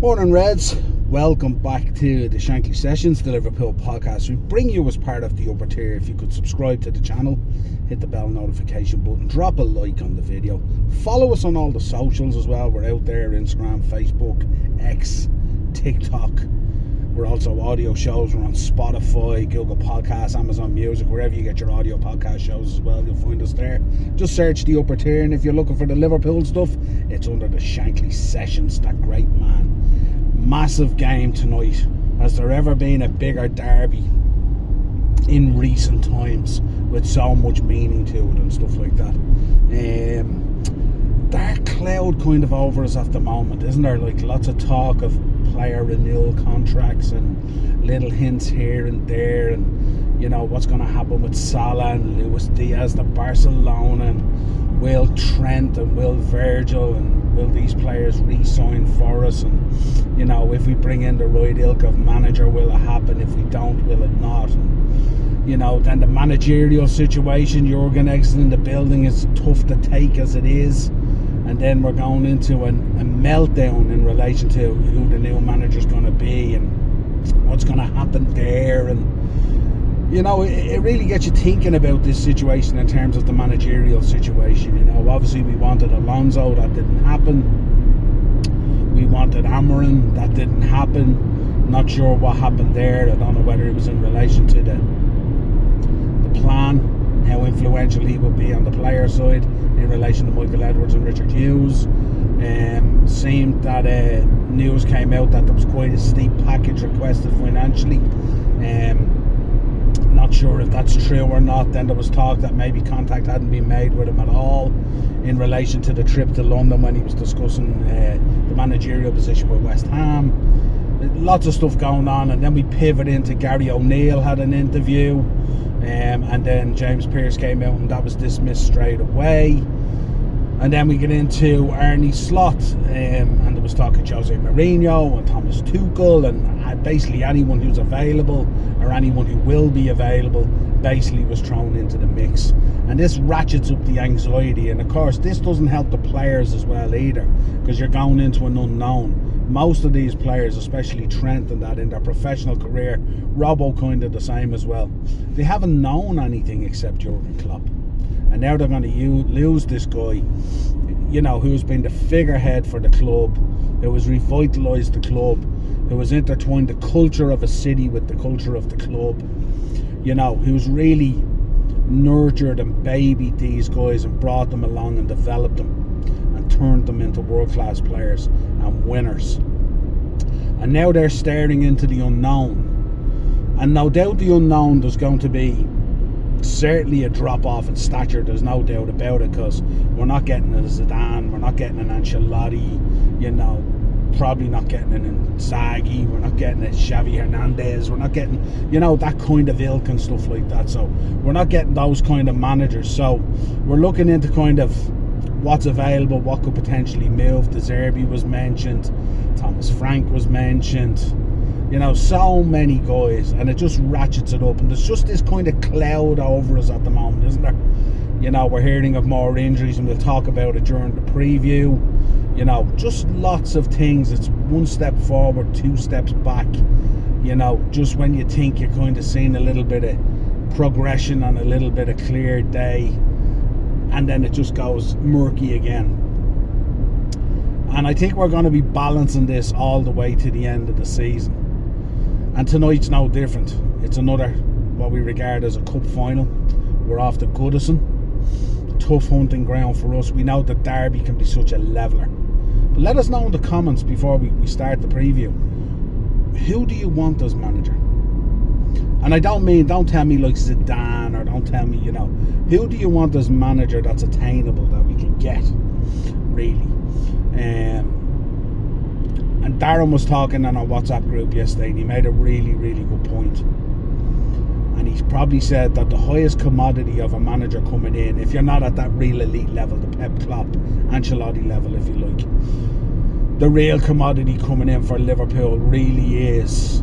Morning Reds, welcome back to the Shankly Sessions, the Liverpool podcast. We bring you as part of the upper tier. If you could subscribe to the channel, hit the bell notification button, drop a like on the video, follow us on all the socials as well. We're out there, Instagram, Facebook, X, TikTok. We're also audio shows. We're on Spotify, Google Podcasts, Amazon Music, wherever you get your audio podcast shows as well. You'll find us there. Just search the upper tier, and if you're looking for the Liverpool stuff, it's under the Shankly Sessions. That great man. Massive game tonight. Has there ever been a bigger derby in recent times with so much meaning to it and stuff like that? Dark cloud kind of over us at the moment, isn't there? Like lots of talk of player renewal contracts and little hints here and there, and you know what's going to happen with Salah and Luis Diaz, the Barcelona, and will Trent and will Virgil, and will these players re-sign for us? And you know, if we bring in the right ilk of manager, will it happen? If we don't, will it not? And you know, then the managerial situation, Jurgen exiting the building, is tough to take as it is. And then we're going into a meltdown in relation to who the new manager's going to be and what's going to happen there. And, you know, it really gets you thinking about this situation in terms of the managerial situation. You know, obviously we wanted Alonso, that didn't happen. We wanted Amorim, that didn't happen. Not sure what happened there. I don't know whether it was in relation to the plan, how influential he would be on the player side in relation to Michael Edwards and Richard Hughes. Seemed that news came out that there was quite a steep package requested financially. Not sure if that's true or not. Then there was talk that maybe contact hadn't been made with him at all in relation to the trip to London when he was discussing the managerial position with West Ham. Lots of stuff going on, and then we pivot into Gary O'Neill had an interview, and then James Pearce came out and that was dismissed straight away. And then we get into Arne Slot, and there was talk of Jose Mourinho and Thomas Tuchel, and basically anyone who's available or anyone who will be available basically was thrown into the mix. And this ratchets up the anxiety, and of course this doesn't help the players as well either, because you're going into an unknown. Most of these players, especially Trent and that, in their professional career, Robbo kind of the same as well, they haven't known anything except Jurgen Klopp. And now they're going to lose this guy, you know, who's been the figurehead for the club, who has revitalised the club, who has intertwined the culture of a city with the culture of the club, you know, who's really nurtured and babied these guys and brought them along and developed them and turned them into world-class players and winners. And now they're staring into the unknown. And no doubt the unknown, there's going to be certainly a drop off in stature, there's no doubt about it, because we're not getting a Zidane, we're not getting an Ancelotti, you know, probably not getting an Inzaghi, we're not getting a Xavi Hernandez, we're not getting, you know, that kind of ilk and stuff like that. So we're not getting those kind of managers. So we're looking into kind of what's available, what could potentially move. De Zerbi was mentioned, Thomas Frank was mentioned, you know, so many guys, and it just ratchets it up. And there's just this kind of cloud over us at the moment, isn't there? You know, we're hearing of more injuries, and we'll talk about it during the preview. You know, just lots of things. It's one step forward, two steps back. You know, just when you think you're kind of seeing a little bit of progression on a little bit of clear day, and then it just goes murky again. And I think we're going to be balancing this all the way to the end of the season. And tonight's no different. It's another, what we regard as a cup final. We're off to Goodison. Tough hunting ground for us. We know that Derby can be such a leveller. But let us know in the comments before we start the preview. Who do you want as manager? And I don't mean, don't tell me like Zidane, or don't tell me, you know, who do you want as manager that's attainable, that we can get, really? And Darren was talking on our WhatsApp group yesterday, and he made a really, really good point. And he probably said that the highest commodity of a manager coming in, if you're not at that real elite level, the Pep Klopp, Ancelotti level, if you like, the real commodity coming in for Liverpool really is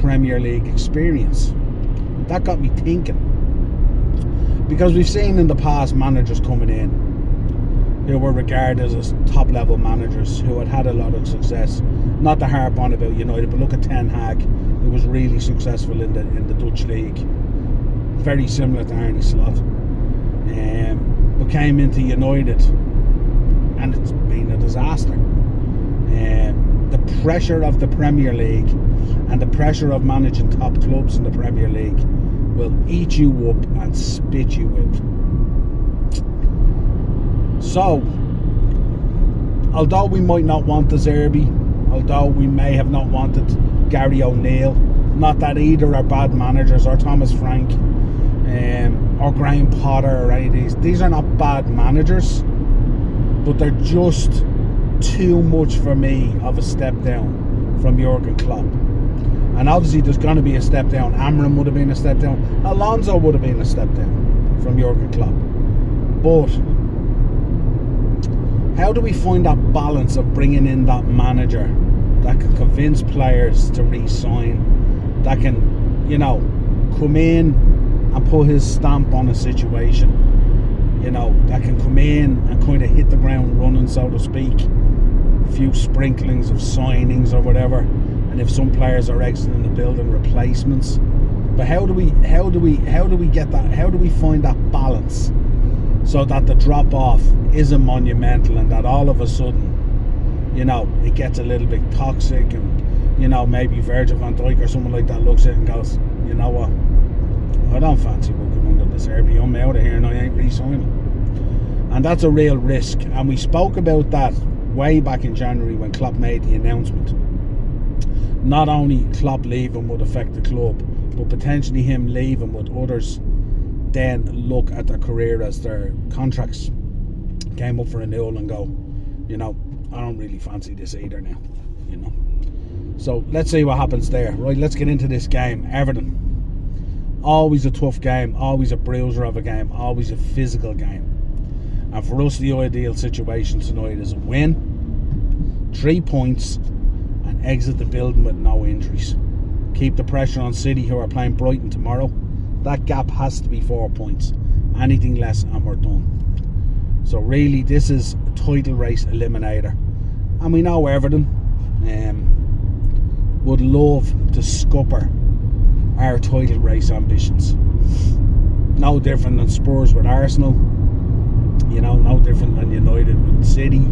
Premier League experience. That got me thinking, because we've seen in the past managers coming in who were regarded as top level managers who had a lot of success. Not to harp on about United, but look at Ten Hag, who was really successful in the Dutch league, very similar to Arne Slot, but came into United and it's been a disaster. The pressure of the Premier League and the pressure of managing top clubs in the Premier League will eat you up and spit you out. So, although we might not want De Zerbi, although we may have not wanted Gary O'Neill, not that either are bad managers, or Thomas Frank, or Graham Potter, or any of these are not bad managers, but they're just too much for me of a step down from Jurgen Klopp. And obviously there's going to be a step down. Amram would have been a step down. Alonso would have been a step down from Jurgen Klopp. But how do we find that balance of bringing in that manager that can convince players to re-sign, that can, come in and put his stamp on a situation, that can come in and kind of hit the ground running, so to speak, a few sprinklings of signings or whatever, and if some players are exiting the building, replacements. But how do we get that? How do we find that balance so that the drop off isn't monumental and that all of a sudden, it gets a little bit toxic, and maybe Virgil van Dijk or someone like that looks at it and goes, you know what, I don't fancy working under this Zerbi, I'm out of here and I ain't re-signing. And that's a real risk, and we spoke about that way back in January when Klopp made the announcement. Not only Klopp leaving would affect the club, but potentially him leaving would others then look at their career as their contracts came up for renewal and go, I don't really fancy this either now, So let's see what happens there. Right, let's get into this game. Everton. Always a tough game, always a bruiser of a game, always a physical game. And for us, the ideal situation tonight is a win, 3 points, and exit the building with no injuries. Keep the pressure on City, who are playing Brighton tomorrow. That gap has to be 4 points. Anything less and we're done. So really, this is a title race eliminator. And we know Everton would love to scupper our title race ambitions. No different than Spurs with Arsenal. No different than United with City.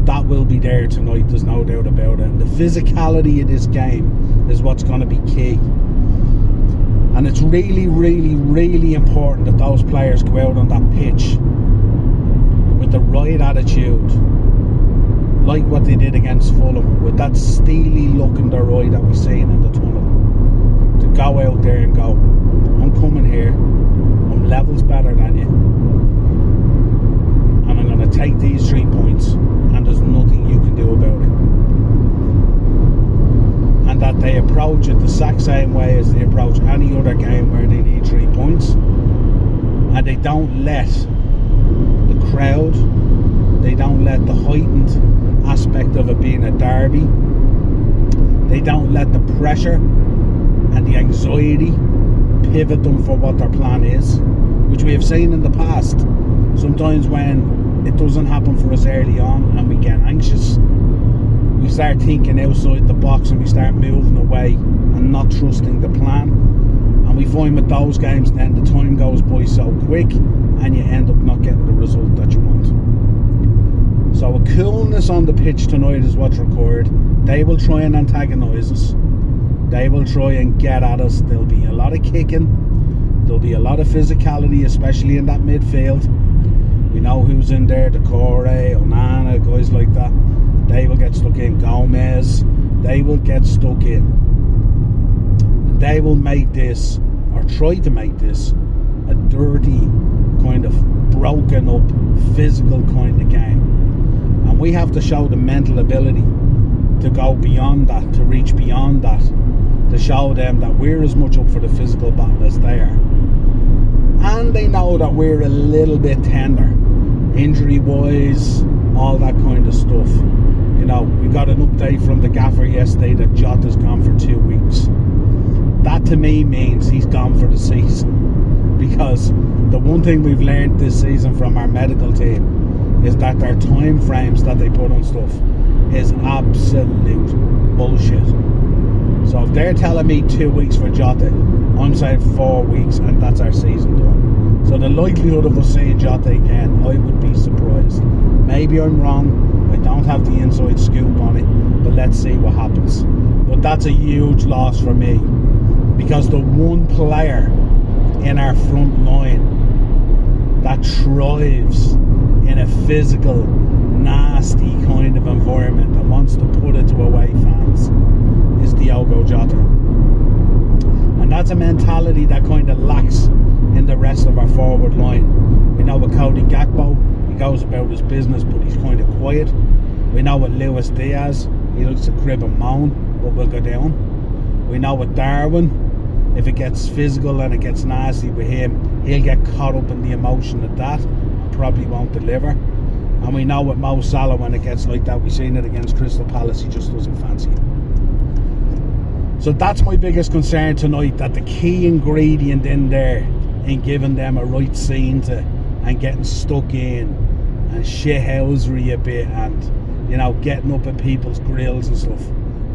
That will be there tonight, there's no doubt about it. And the physicality of this game is what's going to be key. And it's really, really, really important that those players go out on that pitch with the right attitude, like what they did against Fulham, with that steely look in their eye that we've seen in the tunnel, to go out there and go, I'm coming here, I'm levels better than you, and I'm going to take these 3 points, and there's nothing you can do about it. And that they approach it the exact same way as they approach any other game where they need 3 points, and they don't let the crowd, they don't let the heightened aspect of it being a derby, they don't let the pressure and the anxiety pivot them for what their plan is, which we have seen in the past. Sometimes when it doesn't happen for us early on and we get anxious, we start thinking outside the box and we start moving away and not trusting the plan, and we find with those games then the time goes by so quick and you end up not getting the result that you want. So a coolness on the pitch tonight is what's required. They will try and antagonise us, they will try and get at us. There'll be a lot of kicking, there'll be a lot of physicality, especially in that midfield. We know who's in there, Decore, Onana, guys like that. They will get stuck in. Gomez, they will get stuck in. And they will make this, or try to make this, a dirty, kind of broken up, physical kind of game. And we have to show the mental ability to go beyond that, to reach beyond that, to show them that we're as much up for the physical battle as they are. And they know that we're a little bit tender, injury wise, all that kind of stuff. We got an update from the gaffer yesterday that Jota's gone for 2 weeks. That to me means he's gone for the season, because the one thing we've learned this season from our medical team is that their time frames that they put on stuff is absolute bullshit. So if they're telling me 2 weeks for Jota, I'm saying 4 weeks, and that's our season done. So the likelihood of us seeing Jota again, I would be surprised. Maybe I'm wrong, I don't have the inside scoop on it, but let's see what happens. But that's a huge loss for me, because the one player in our front line that thrives in a physical, nasty kind of environment and wants to put it to away fans is Diogo Jota. And that's a mentality that kind of lacks in the rest of our forward line. We know with Cody Gakpo, he goes about his business, but he's kind of quiet. We know with Luis Diaz, he likes to crib and moan, but will go down. We know with Darwin, if it gets physical and it gets nasty with him, he'll get caught up in the emotion of that and probably won't deliver. And we know with Mo Salah, when it gets like that, we've seen it against Crystal Palace, he just doesn't fancy it. So that's my biggest concern tonight, that the key ingredient in there in giving them a right scene to and getting stuck in and shithousery a bit and, you know, getting up at people's grills and stuff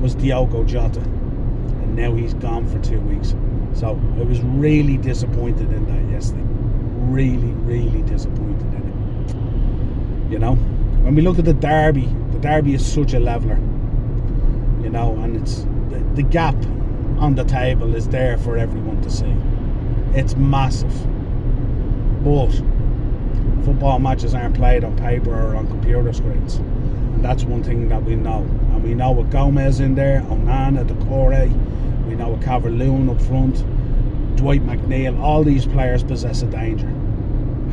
was Diogo Jota. And now he's gone for 2 weeks. So I was really disappointed in that yesterday. Really, really disappointed in it. You know, when we look at the derby is such a leveller. You know, and it's the gap on the table is there for everyone to see. It's massive. But football matches aren't played on paper or on computer screens. And that's one thing that we know. And we know with Gomez in there, Onana, Decore, we know with Calvert-Lewin up front, Dwight McNeil, all these players possess a danger.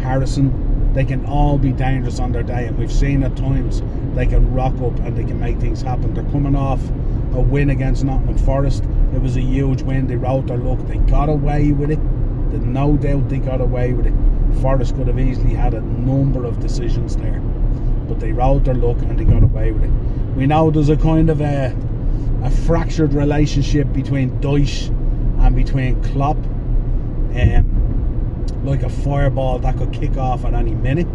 Harrison, they can all be dangerous on their day, and we've seen at times they can rock up and they can make things happen. They're coming off a win against Nottingham Forest. It was a huge win. They wrote their luck. They got away with it. There's no doubt they got away with it. Forest could have easily had a number of decisions there, but they wrote their luck and they got away with it. We know there's a kind of a fractured relationship between Dyche and between Klopp, like a fireball that could kick off at any minute.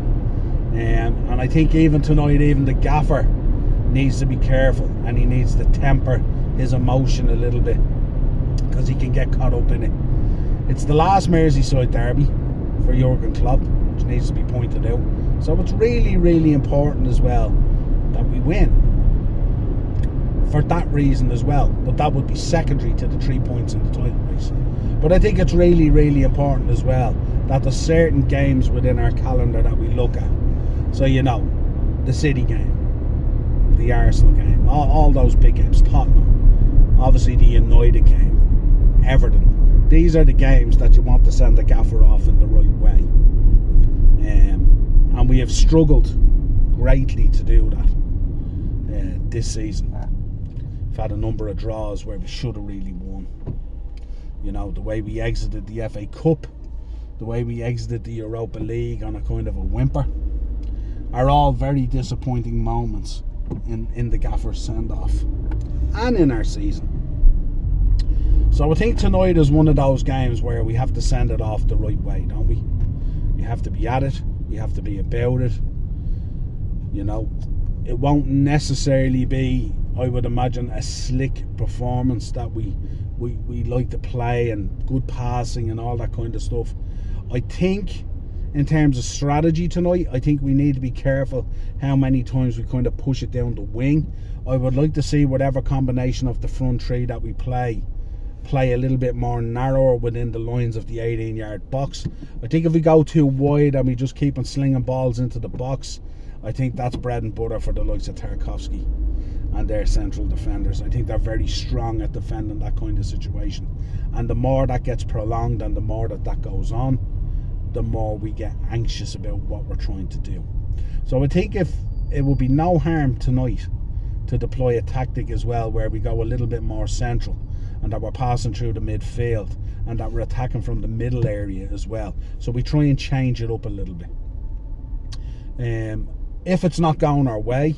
And I think even tonight, even the gaffer needs to be careful, and he needs to temper his emotion a little bit, because he can get caught up in it. It's the last Merseyside derby for Jurgen Klopp, which needs to be pointed out. So it's really, really important as well that we win, for that reason as well. But that would be secondary to the 3 points in the title race. But I think it's really, really important as well that there's certain games within our calendar that we look at. So, you know, the City game, the Arsenal game, all those big games, Tottenham, obviously the United game, Everton. These are the games that you want to send the gaffer off in the right way. And we have struggled greatly to do that this season. We've had a number of draws where we should have really won. You know, the way we exited the FA Cup, the way we exited the Europa League on a kind of a whimper, are all very disappointing moments in the gaffer's send-off and in our season. So I think tonight is one of those games where we have to send it off the right way, don't we? We have to be at it, we have to be about it. You know, it won't necessarily be, I would imagine, a slick performance that we like to play, and good passing and all that kind of stuff. I think in terms of strategy tonight, I think we need to be careful how many times we kind of push it down the wing. I would like to see whatever combination of the front three that we play a little bit more narrower within the lines of the 18-yard box. I think if we go too wide and we just keep on slinging balls into the box, I think that's bread and butter for the likes of Tarkowski and their central defenders. I think they're very strong at defending that kind of situation. And the more that gets prolonged and the more that goes on, the more we get anxious about what we're trying to do. So I think if it would be no harm tonight to deploy a tactic as well where we go a little bit more central, and that we're passing through the midfield, and that we're attacking from the middle area as well. So we try and change it up a little bit. If it's not going our way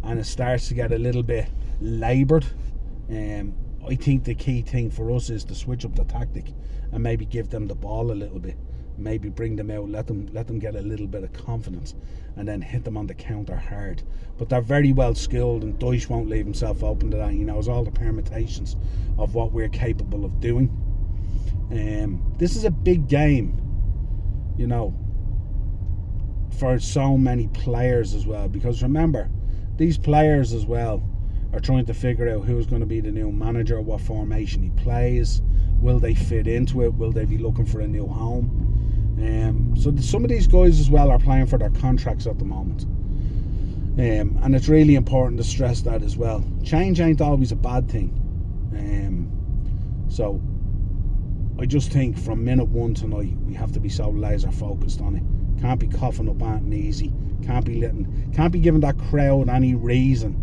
and it starts to get a little bit laboured, I think the key thing for us is to switch up the tactic and maybe give them the ball a little bit. maybe bring them out, let them get a little bit of confidence, and then hit them on the counter hard. But they're very well skilled, and Dyche won't leave himself open to that. He knows all the permutations of what we're capable of doing. This is a big game, for so many players as well, because remember, these players as well are trying to figure out who's going to be the new manager, what formation he plays, will they fit into it, will they be looking for a new home. So some of these guys as well are playing for their contracts at the moment, and it's really important to stress that as well. Change ain't always a bad thing. So I just think from minute one tonight we have to be so laser focused on it. Can't be coughing up Ant and Easy. Can't be giving that crowd any reason,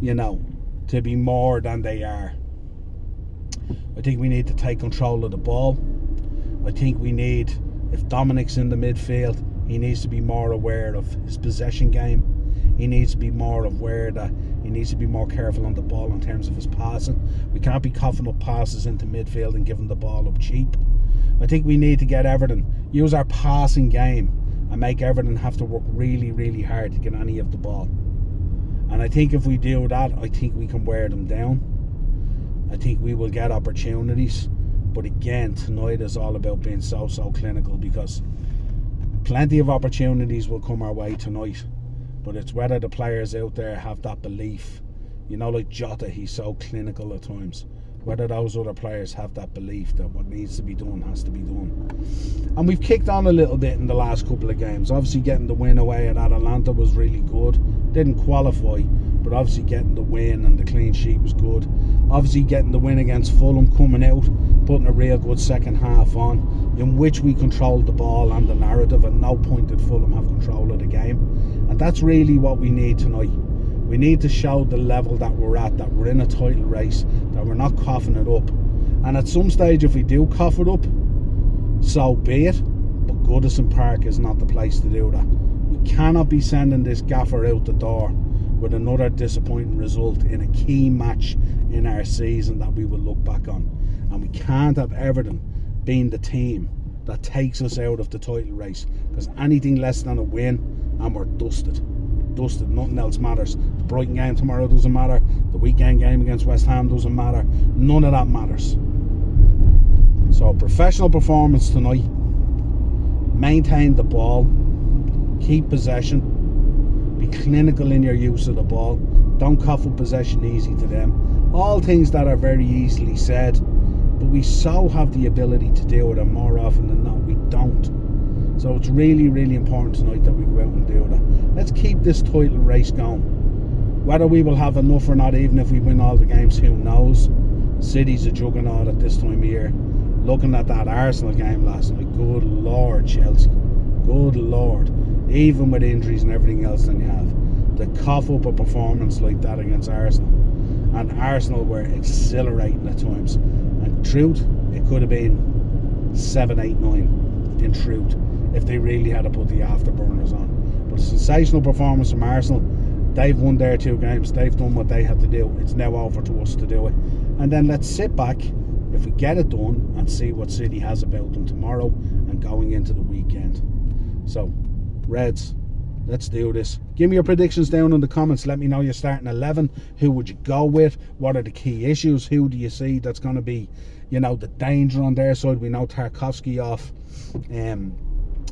to be more than they are. I think we need to take control of the ball. I think we need, if Dominic's in the midfield, he needs to be more aware of his possession game. He needs to be more aware that he needs to be more careful on the ball in terms of his passing. We can't be coughing up passes into midfield and giving the ball up cheap. I think we need to get Everton, use our passing game and make Everton have to work really, really hard to get any of the ball. And I think if we do that, I think we can wear them down. I think we will get opportunities. But again, tonight is all about being so clinical, because plenty of opportunities will come our way tonight. But it's whether the players out there have that belief. Like Jota, he's so clinical at times. Whether those other players have that belief that what needs to be done has to be done. And we've kicked on a little bit in the last couple of games. Obviously getting the win away at Atalanta was really good. Didn't qualify, but obviously getting the win and the clean sheet was good. Obviously getting the win against Fulham, coming out, putting a real good second half on, in which we controlled the ball and the narrative. At no point did Fulham have control of the game. And that's really what we need tonight. We need to show the level that we're at, that we're in a title race, that we're not coughing it up. And at some stage, if we do cough it up, so be it. But Goodison Park is not the place to do that. We cannot be sending this gaffer out the door with another disappointing result in a key match in our season that we will look back on. And we can't have Everton being the team that takes us out of the title race, because anything less than a win and we're dusted. Nothing else matters. The Brighton game tomorrow doesn't matter. The weekend game against West Ham doesn't matter. None of that matters. So professional performance tonight. Maintain the ball. Keep possession. Be clinical in your use of the ball. Don't cough up possession easy to them. All things that are very easily said, but we so have the ability to do it, and more often than not we don't. So it's really, really important tonight that we go out and do that. Let's keep this title race going. Whether we will have enough or not, even if we win all the games, who knows? City's a juggernaut at this time of year. Looking at that Arsenal game last night, good Lord, Chelsea. Good Lord. Even with injuries and everything else that you have. To cough up a performance like that against Arsenal. And Arsenal were exhilarating at times. And truth, it could have been 7-8-9 in truth, if they really had to put the afterburners on. But a sensational performance from Arsenal. They've won their 2 games. They've done what they had to do. It's now over to us to do it. And then let's sit back, if we get it done, and see what City has about them tomorrow and going into the weekend. So, Reds, let's do this. Give me your predictions down in the comments. Let me know your starting 11. Who would you go with? What are the key issues? Who do you see that's going to be, the danger on their side? We know Tarkowski off.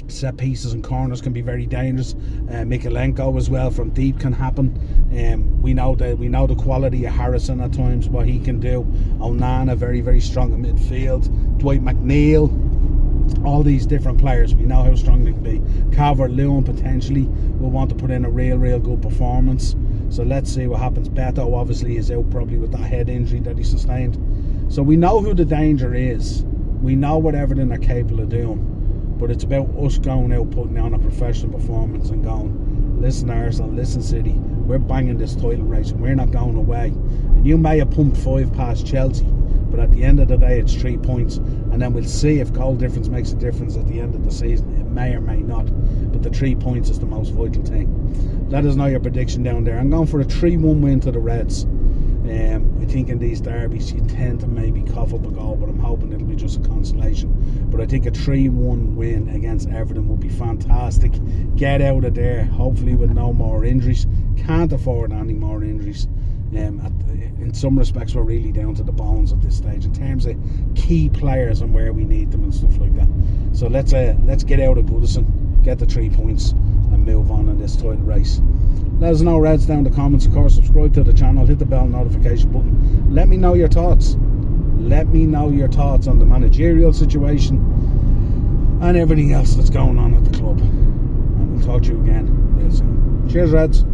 Set pieces and corners can be very dangerous. Mikalenko as well from deep can happen. We know the quality of Harrison at times, what he can do. Onana very, very strong in midfield. Dwight McNeil, all these different players, we know how strong they can be. Calvert-Lewin potentially will want to put in a real good performance. So let's see what happens. Beto obviously is out probably with that head injury that he sustained. So we know who the danger is. We know what Everton are capable of doing. But it's about us going out, putting on a professional performance and going, listen Arsenal, listen City, we're banging this title race and we're not going away. And you may have pumped 5 past Chelsea, but at the end of the day it's 3 points. And then we'll see if goal difference makes a difference at the end of the season. It may or may not, but the 3 points is the most vital thing. Let us know your prediction down there. I'm going for a 3-1 win to the Reds. I think in these derbies you tend to maybe cough up a goal, but I'm hoping it'll be just a consolation. But I think a 3-1 win against Everton would be fantastic. Get out of there, hopefully with no more injuries. Can't afford any more injuries. In some respects we're really down to the bones at this stage in terms of key players and where we need them and stuff like that. So let's get out of Goodison, get the 3 points and move on in this title race. Let us know, Reds, down in the comments. Of course, subscribe to the channel, hit the bell notification button. Let me know your thoughts. Let me know your thoughts on the managerial situation and everything else that's going on at the club. And we'll talk to you again real soon. Cheers, Reds.